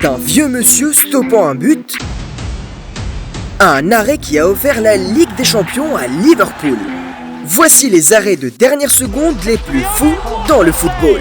D'un vieux monsieur stoppant un but à un arrêt qui a offert la Ligue des Champions à Liverpool. Voici les arrêts de dernière seconde les plus fous dans le football.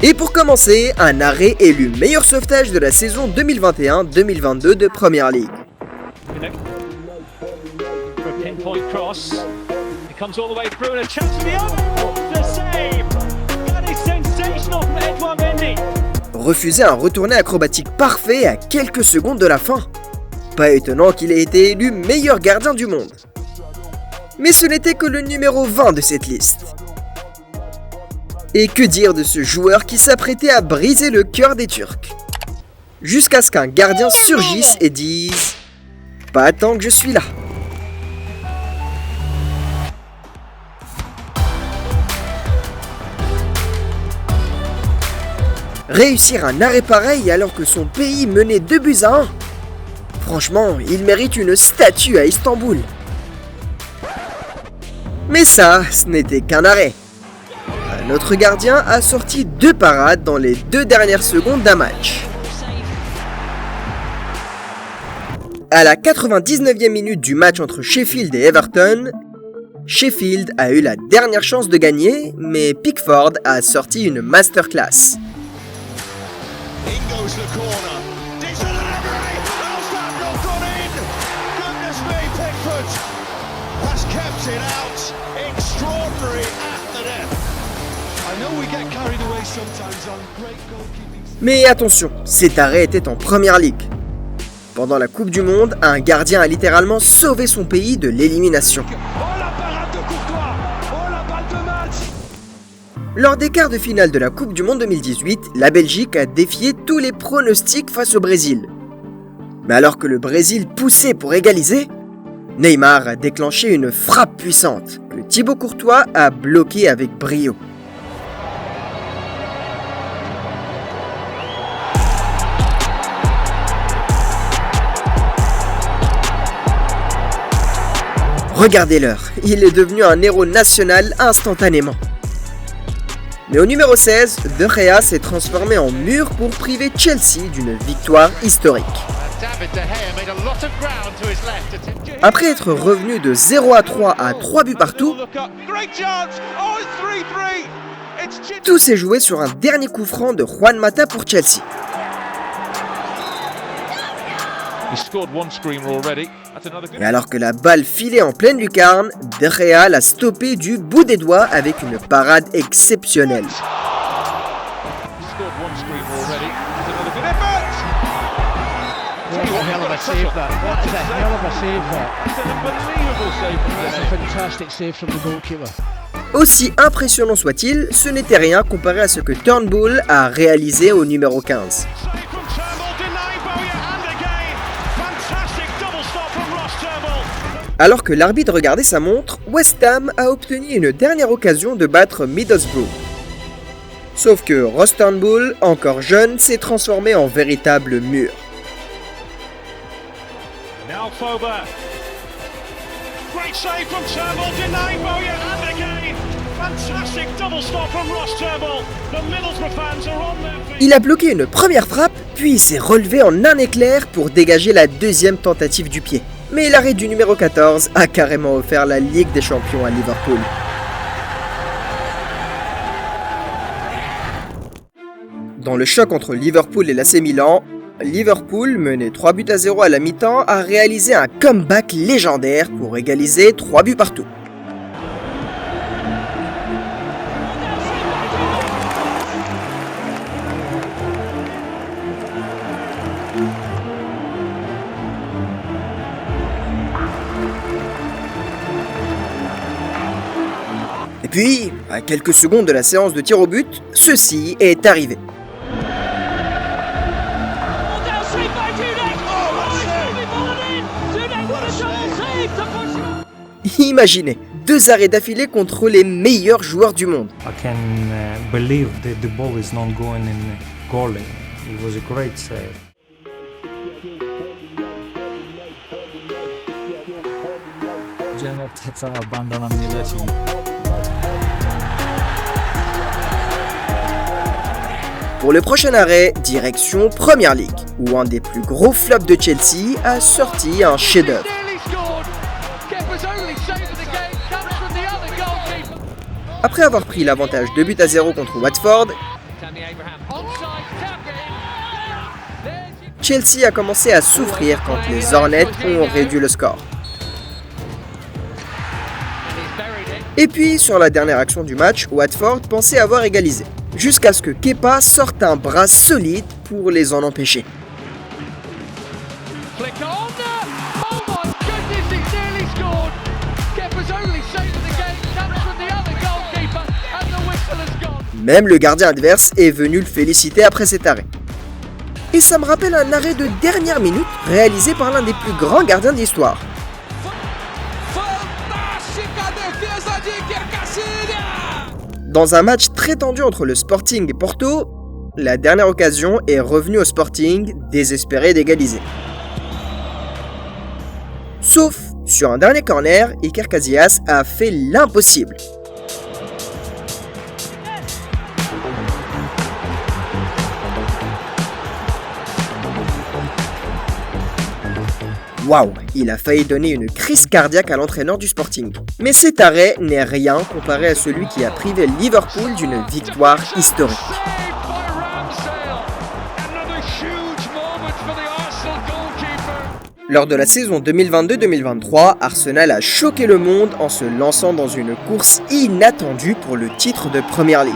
Et pour commencer, un arrêt élu meilleur sauvetage de la saison 2021-2022 de Premier League. Refuser un retourné acrobatique parfait à quelques secondes de la fin. Pas étonnant qu'il ait été élu meilleur gardien du monde. Mais ce n'était que le numéro 20 de cette liste. Et que dire de ce joueur qui s'apprêtait à briser le cœur des Turcs, jusqu'à ce qu'un gardien surgisse et dise « Pas tant que je suis là ». Réussir un arrêt pareil alors que son pays menait 2-1, franchement, il mérite une statue à Istanbul. Mais ça, ce n'était qu'un arrêt. Notre gardien a sorti 2 parades dans les 2 dernières secondes d'un match. À la 99e minute du match entre Sheffield et Everton, Sheffield a eu la dernière chance de gagner, mais Pickford a sorti une masterclass. Mais attention, cet arrêt était en Premier League. Pendant la Coupe du Monde, un gardien a littéralement sauvé son pays de l'élimination. Lors des quarts de finale de la Coupe du Monde 2018, la Belgique a défié tous les pronostics face au Brésil. Mais alors que le Brésil poussait pour égaliser, Neymar a déclenché une frappe puissante que Thibaut Courtois a bloquée avec brio. Regardez l'heure, il est devenu un héros national instantanément. Mais au numéro 16, De Gea s'est transformé en mur pour priver Chelsea d'une victoire historique. Après être revenu de 0-3 à 3 buts partout, tout s'est joué sur un dernier coup franc de Juan Mata pour Chelsea. Et alors que la balle filait en pleine lucarne, De Gea l'a stoppé du bout des doigts avec une parade exceptionnelle. Aussi impressionnant soit-il, ce n'était rien comparé à ce que Turnbull a réalisé au numéro 15. Alors que l'arbitre regardait sa montre, West Ham a obtenu une dernière occasion de battre Middlesbrough. Sauf que Ross Turnbull, encore jeune, s'est transformé en véritable mur. Il a bloqué une première frappe, puis s'est relevé en un éclair pour dégager la deuxième tentative du pied. Mais l'arrêt du numéro 14 a carrément offert la Ligue des Champions à Liverpool. Dans le choc entre Liverpool et l'AC Milan, Liverpool, mené 3-0 à la mi-temps, a réalisé un comeback légendaire pour égaliser 3 buts partout. Et puis, à quelques secondes de la séance de tir au but, ceci est arrivé. Imaginez, 2 arrêts d'affilée contre les meilleurs joueurs du monde. I can believe that the ball is not going in goal. It was a great save. Cennet abbandonami Pour le prochain arrêt, direction Premier League, où un des plus gros flops de Chelsea a sorti un chef-d'œuvre. Après avoir pris l'avantage 2-0 contre Watford, Chelsea a commencé à souffrir quand les Hornets ont réduit le score. Et puis, sur la dernière action du match, Watford pensait avoir égalisé, jusqu'à ce que Kepa sorte un bras solide pour les en empêcher. Même le gardien adverse est venu le féliciter après cet arrêt. Et ça me rappelle un arrêt de dernière minute réalisé par l'un des plus grands gardiens de l'histoire. Dans un match très tendu entre le Sporting et Porto, la dernière occasion est revenue au Sporting, désespéré d'égaliser. Sauf sur un dernier corner, Iker Casillas a fait l'impossible. Waouh, il a failli donner une crise cardiaque à l'entraîneur du Sporting. Mais cet arrêt n'est rien comparé à celui qui a privé Liverpool d'une victoire historique. Lors de la saison 2022-2023, Arsenal a choqué le monde en se lançant dans une course inattendue pour le titre de Premier League.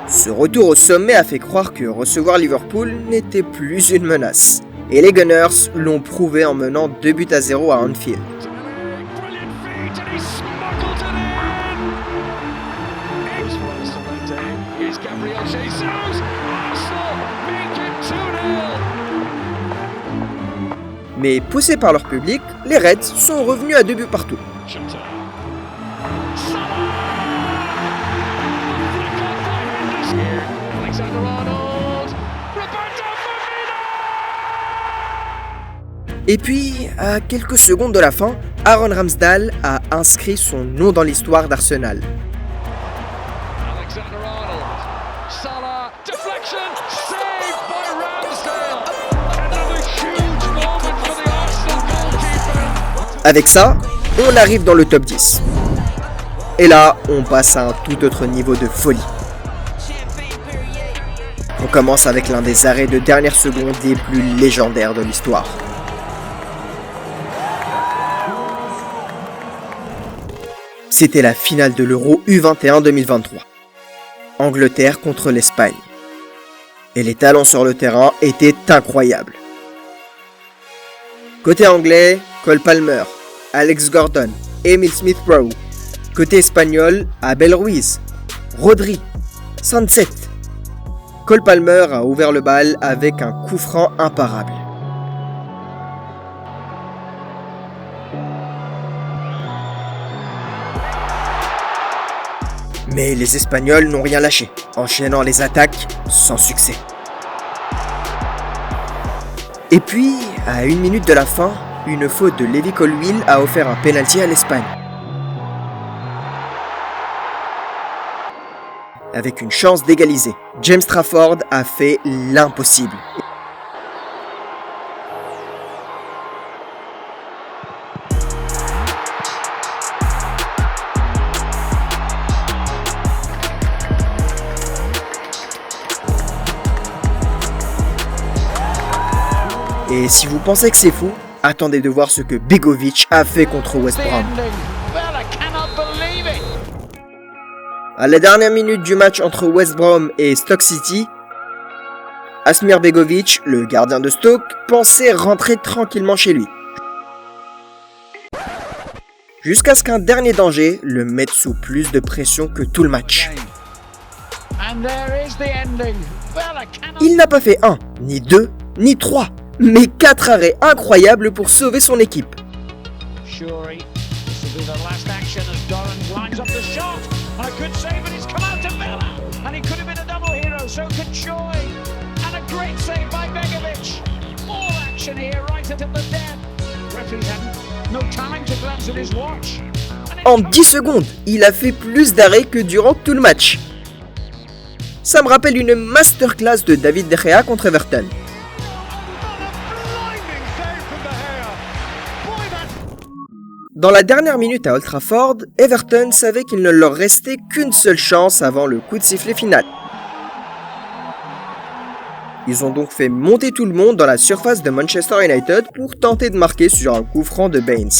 Ce retour au sommet a fait croire que recevoir Liverpool n'était plus une menace. Et les Gunners l'ont prouvé en menant 2-0 à Anfield. Mais poussés par leur public, les Reds sont revenus à 2 buts partout. Et puis, à quelques secondes de la fin, Aaron Ramsdale a inscrit son nom dans l'histoire d'Arsenal. Avec ça, on arrive dans le top 10. Et là, on passe à un tout autre niveau de folie. On commence avec l'un des arrêts de dernière seconde les plus légendaires de l'histoire. C'était la finale de l'Euro U21 2023. Angleterre contre l'Espagne. Et les talents sur le terrain étaient incroyables. Côté anglais, Cole Palmer, Alex Gordon, Emil Smith-Rowe. Côté espagnol, Abel Ruiz, Rodri, Sunset. Cole Palmer a ouvert le bal avec un coup franc imparable. Mais les Espagnols n'ont rien lâché, enchaînant les attaques sans succès. Et puis, à 1 minute de la fin, une faute de Levi Colwill a offert un pénalty à l'Espagne. Avec une chance d'égaliser, James Trafford a fait l'impossible. Et si vous pensez que c'est fou, attendez de voir ce que Begovic a fait contre West Brom. À la dernière minute du match entre West Brom et Stoke City, Asmir Begovic, le gardien de Stoke, pensait rentrer tranquillement chez lui. Jusqu'à ce qu'un dernier danger le mette sous plus de pression que tout le match. Il n'a pas fait 1, ni 2, ni 3, mais 4 arrêts incroyables pour sauver son équipe. En 10 secondes, il a fait plus d'arrêts que durant tout le match. Ça me rappelle une masterclass de David De Gea contre Everton. Dans la dernière minute à Old Trafford, Everton savait qu'il ne leur restait qu'une seule chance avant le coup de sifflet final. Ils ont donc fait monter tout le monde dans la surface de Manchester United pour tenter de marquer sur un coup franc de Baines.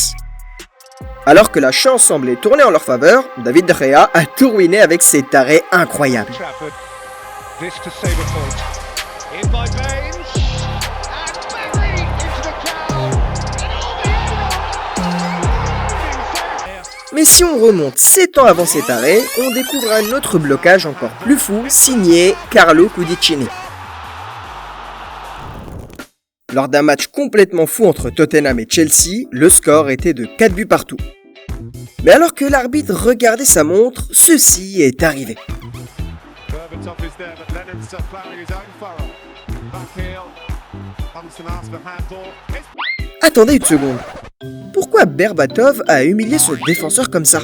Alors que la chance semblait tourner en leur faveur, David De Gea a tout ruiné avec ses arrêts incroyables. Mais si on remonte 7 ans avant cet arrêt, on découvre un autre blocage encore plus fou, signé Carlo Cudicini. Lors d'un match complètement fou entre Tottenham et Chelsea, le score était de 4 buts partout. Mais alors que l'arbitre regardait sa montre, ceci est arrivé. Attendez une seconde. Pourquoi Berbatov a humilié ce défenseur comme ça?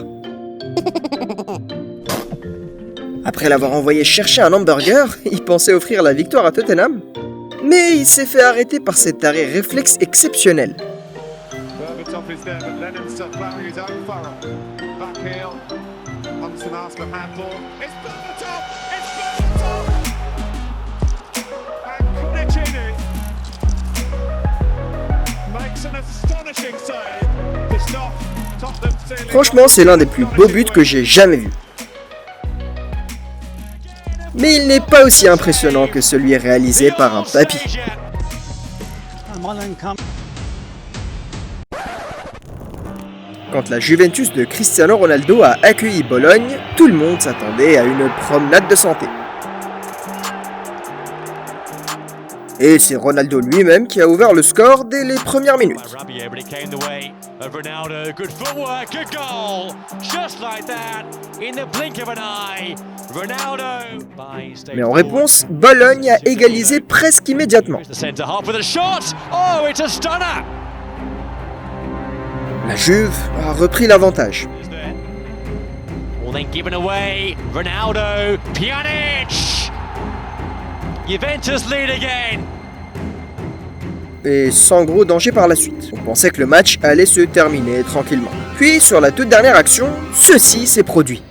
Après l'avoir envoyé chercher un hamburger, il pensait offrir la victoire à Tottenham. Mais il s'est fait arrêter par cet arrêt réflexe exceptionnel. Franchement, c'est l'un des plus beaux buts que j'ai jamais vu. Mais il n'est pas aussi impressionnant que celui réalisé par un papy. Quand la Juventus de Cristiano Ronaldo a accueilli Bologne, tout le monde s'attendait à une promenade de santé. Et c'est Ronaldo lui-même qui a ouvert le score dès les premières minutes. Mais en réponse, Bologne a égalisé presque immédiatement. La Juve a repris l'avantage. Et sans gros danger par la suite. On pensait que le match allait se terminer tranquillement. Puis, sur la toute dernière action, ceci s'est produit.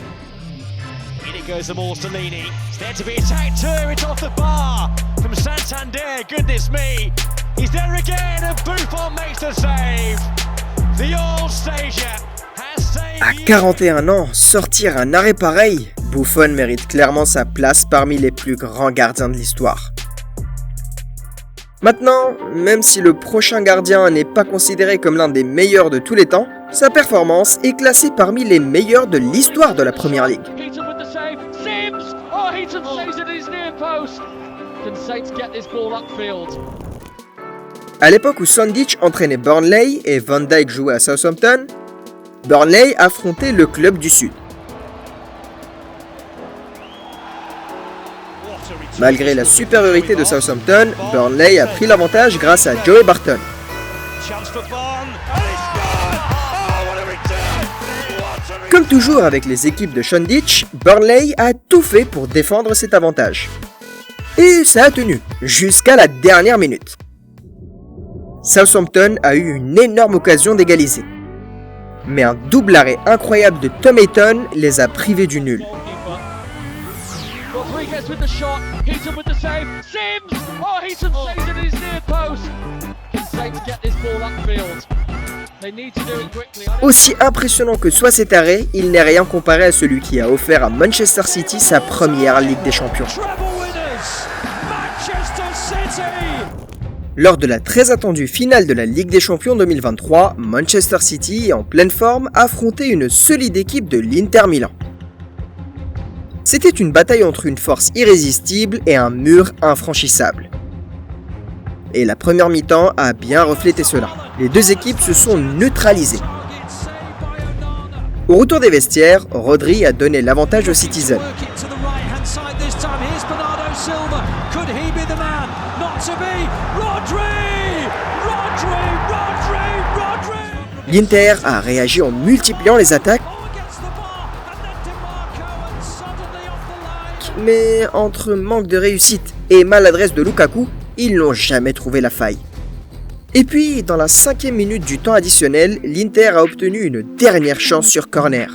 À 41 ans, sortir un arrêt pareil, Buffon mérite clairement sa place parmi les plus grands gardiens de l'histoire. Maintenant, même si le prochain gardien n'est pas considéré comme l'un des meilleurs de tous les temps, sa performance est classée parmi les meilleurs de l'histoire de la Première Ligue. À l'époque où Sandic entraînait Burnley et Van Dijk jouait à Southampton, Burnley affrontait le club du Sud. Malgré la supériorité de Southampton, Burnley a pris l'avantage grâce à Joey Barton. Comme toujours avec les équipes de Sandic, Burnley a tout fait pour défendre cet avantage. Et ça a tenu, jusqu'à la dernière minute. Southampton a eu une énorme occasion d'égaliser. Mais un double arrêt incroyable de Tom Heaton les a privés du nul. Aussi impressionnant que soit cet arrêt, il n'est rien comparé à celui qui a offert à Manchester City sa première Ligue des Champions. Lors de la très attendue finale de la Ligue des Champions 2023, Manchester City, en pleine forme, affrontait une solide équipe de l'Inter Milan. C'était une bataille entre une force irrésistible et un mur infranchissable. Et la première mi-temps a bien reflété cela. Les deux équipes se sont neutralisées. Au retour des vestiaires, Rodri a donné l'avantage aux Citizens. L'Inter a réagi en multipliant les attaques mais entre manque de réussite et maladresse de Lukaku, ils n'ont jamais trouvé la faille. Et puis, dans la 5e minute du temps additionnel, l'Inter a obtenu une dernière chance sur corner.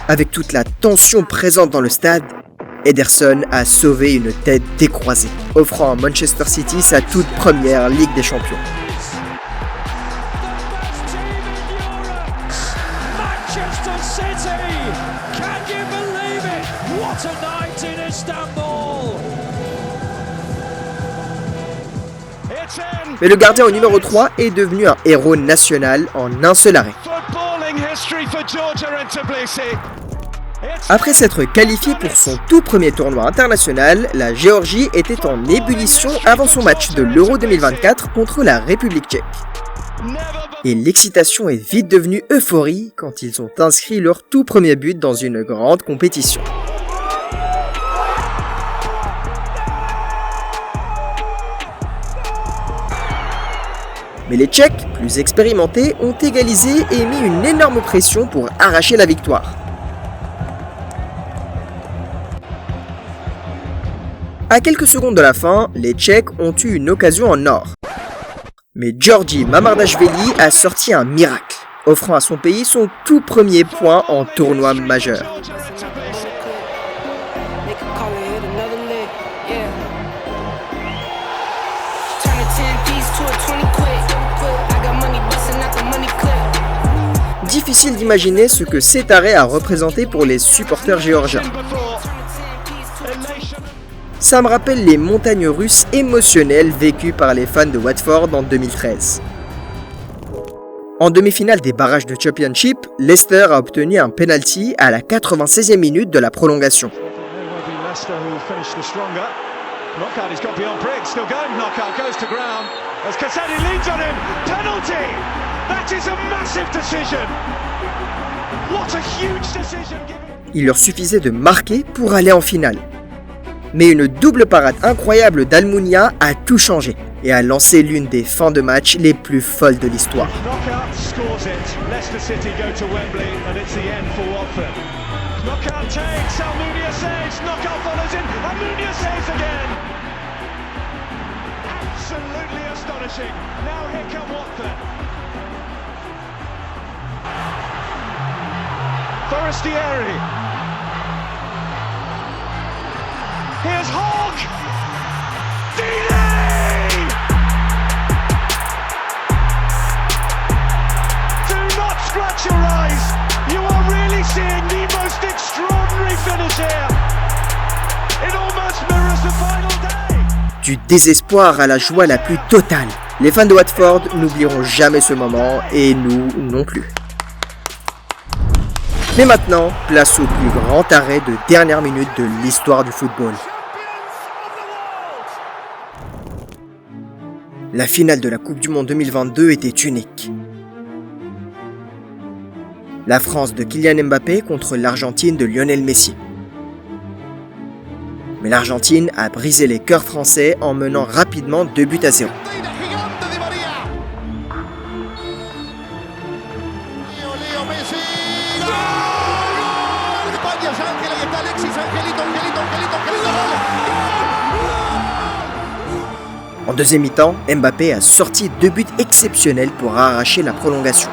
Avec toute la tension présente dans le stade, Ederson a sauvé une tête décroisée, offrant à Manchester City sa toute première Ligue des Champions. Mais le gardien au numéro 3 est devenu un héros national en un seul arrêt. Après s'être qualifié pour son tout premier tournoi international, la Géorgie était en ébullition avant son match de l'Euro 2024 contre la République tchèque. Et l'excitation est vite devenue euphorie quand ils ont inscrit leur tout premier but dans une grande compétition. Mais les Tchèques, plus expérimentés, ont égalisé et mis une énorme pression pour arracher la victoire. À quelques secondes de la fin, les Tchèques ont eu une occasion en or. Mais Georgi Mamardashvili a sorti un miracle, offrant à son pays son tout premier point en tournoi majeur. Difficile d'imaginer ce que cet arrêt a représenté pour les supporters géorgiens. Ça me rappelle les montagnes russes émotionnelles vécues par les fans de Watford en 2013. En demi-finale des barrages de Championship, Leicester a obtenu un penalty à la 96e minute de la prolongation. Il leur suffisait de marquer pour aller en finale. Mais une double parade incroyable d'Almunia a tout changé et a lancé l'une des fins de match les plus folles de l'histoire. Forestieri. Here's Hawk. Delay. Do not scratch your eyes. You are really seeing the most extraordinary finish here. It almost mirrors the final day. Du désespoir à la joie la plus totale. Les fans de Watford n'oublieront jamais ce moment et nous non plus. Mais maintenant, place au plus grand arrêt de dernière minute de l'histoire du football. La finale de la Coupe du Monde 2022 était unique. La France de Kylian Mbappé contre l'Argentine de Lionel Messi. Mais l'Argentine a brisé les cœurs français en menant rapidement 2-0. En deuxième mi-temps, Mbappé a sorti 2 buts exceptionnels pour arracher la prolongation.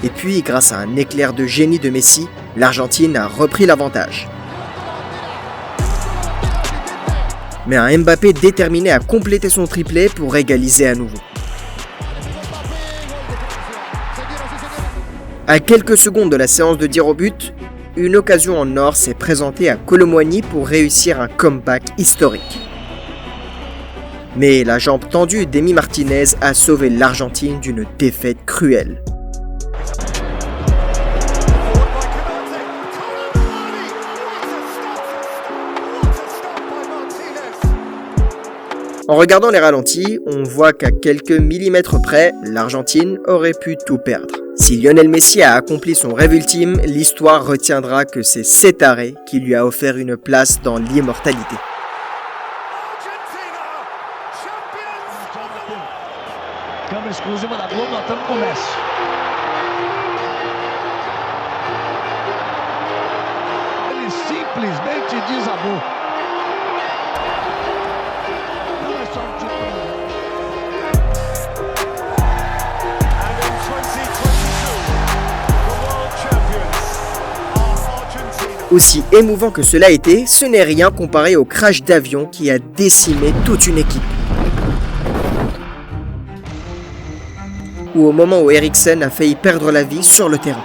Et puis, grâce à un éclair de génie de Messi, l'Argentine a repris l'avantage. Mais un Mbappé déterminé à compléter son triplé pour égaliser à nouveau. À quelques secondes de la séance de tir au but, une occasion en or s'est présentée à Kolo Muani pour réussir un comeback historique. Mais la jambe tendue d'Emi Martinez a sauvé l'Argentine d'une défaite cruelle. En regardant les ralentis, on voit qu'à quelques millimètres près, l'Argentine aurait pu tout perdre. Si Lionel Messi a accompli son rêve ultime, l'histoire retiendra que c'est cet arrêt qui lui a offert une place dans l'immortalité. Câmera exclusiva da Globo notando com o Messi. Ele simplesmente desabou. Não é só título. And in 2022, the world champions are Argentina. Aussi émouvant que cela a été, ce n'est rien comparé au crash d'avion qui a décimé toute une équipe. Ou au moment où Eriksen a failli perdre la vie sur le terrain.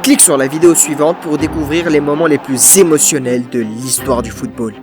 Clique sur la vidéo suivante pour découvrir les moments les plus émotionnels de l'histoire du football.